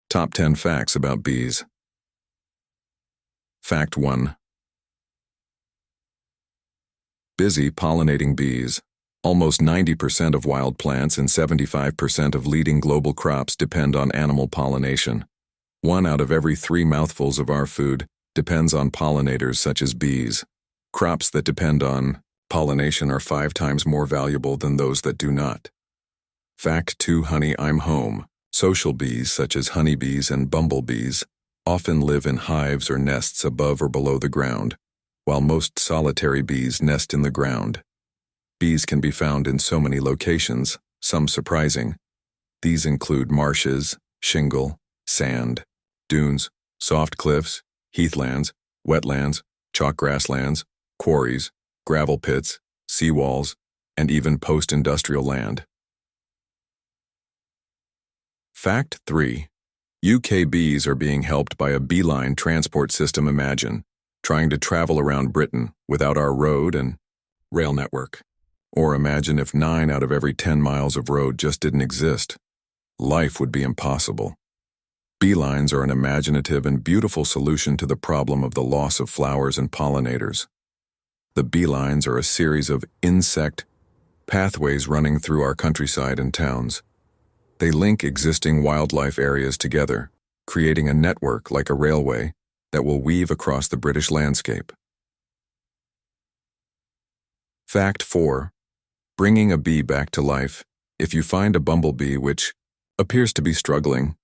Top 10 Facts About Bees. Fact 1. Busy pollinating bees. Almost 90% of wild plants and 75% of leading global crops depend on animal pollination. 1 out of every 3 mouthfuls of our food depends on pollinators such as bees. Crops that depend on pollination are 5 times more valuable than those that do not. Fact 2. Honey, I'm home. Social bees, such as honeybees and bumblebees, often live in hives or nests above or below the ground, while most solitary bees nest in the ground. Bees can be found in so many locations, some surprising. These include marshes, shingle, sand, dunes, soft cliffs, heathlands, wetlands, chalk grasslands, quarries, gravel pits, seawalls, and even post-industrial land. Fact 3. UK bees are being helped by a beeline transport system. Imagine trying to travel around Britain without our road and rail network. Or imagine if 9 out of every 10 miles of road just didn't exist. Life would be impossible. Beelines are an imaginative and beautiful solution to the problem of the loss of flowers and pollinators. The beelines are a series of insect pathways running through our countryside and towns. They link existing wildlife areas together, creating a network like a railway that will weave across the British landscape. Fact 4. Bringing a bee back to life. If you find a bumblebee which appears to be struggling,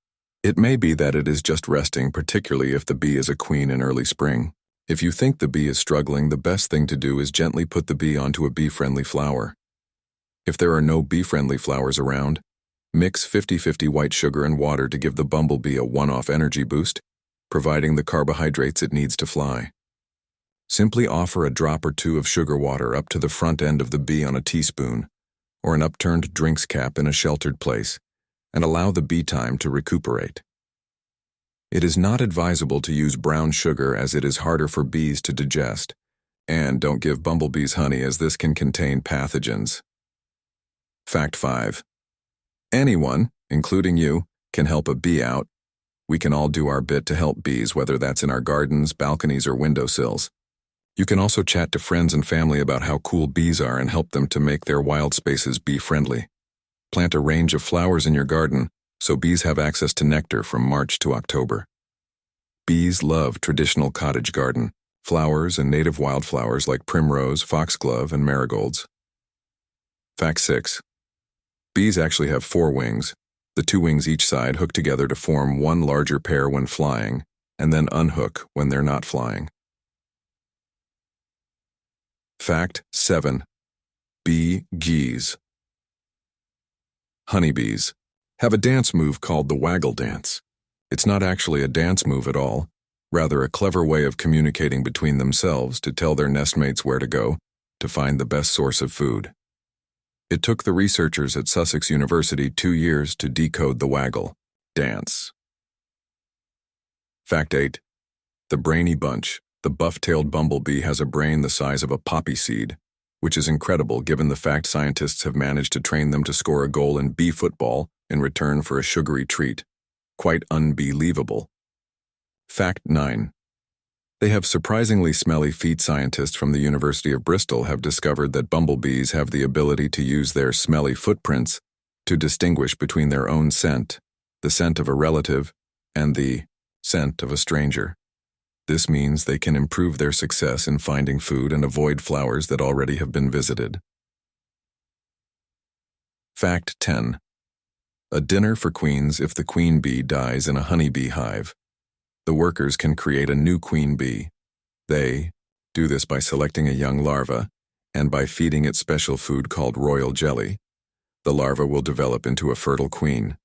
it may be that it is just resting, particularly if the bee is a queen in early spring. If you think the bee is struggling, the best thing to do is gently put the bee onto a bee-friendly flower. If there are no bee-friendly flowers around, mix 50-50 white sugar and water to give the bumblebee a one-off energy boost, providing the carbohydrates it needs to fly. Simply offer a drop or 2 of sugar water up to the front end of the bee on a teaspoon, or an upturned drinks cap in a sheltered place, and allow the bee time to recuperate. It is not advisable to use brown sugar as it is harder for bees to digest, and don't give bumblebees honey as this can contain pathogens. Fact 5. Anyone, including you, can help a bee out. We can all do our bit to help bees, whether that's in our gardens, balconies, or windowsills. You can also chat to friends and family about how cool bees are and help them to make their wild spaces bee-friendly. Plant a range of flowers in your garden so bees have access to nectar from March to October. Bees love traditional cottage garden, flowers and native wildflowers like primrose, foxglove, and marigolds. Fact 6. Bees actually have 4 wings. The 2 wings each side hook together to form one larger pair when flying, and then unhook when they're not flying. Fact 7. Bee geese. Honeybees have a dance move called the waggle dance. It's not actually a dance move at all, rather a clever way of communicating between themselves to tell their nestmates where to go to find the best source of food. It took the researchers at Sussex University 2 years to decode the waggle dance. Fact 8. The brainy bunch. The buff-tailed bumblebee has a brain the size of a poppy seed, which is incredible given the fact scientists have managed to train them to score a goal in bee football in return for a sugary treat. Quite unbelievable. Fact 9. They have surprisingly smelly feet. Scientists from the University of Bristol have discovered that bumblebees have the ability to use their smelly footprints to distinguish between their own scent, the scent of a relative, and the scent of a stranger. This means they can improve their success in finding food and avoid flowers that already have been visited. Fact 10. A dinner for queens. If the queen bee dies in a honeybee hive, the workers can create a new queen bee. They do this by selecting a young larva and by feeding it special food called royal jelly. The larva will develop into a fertile queen.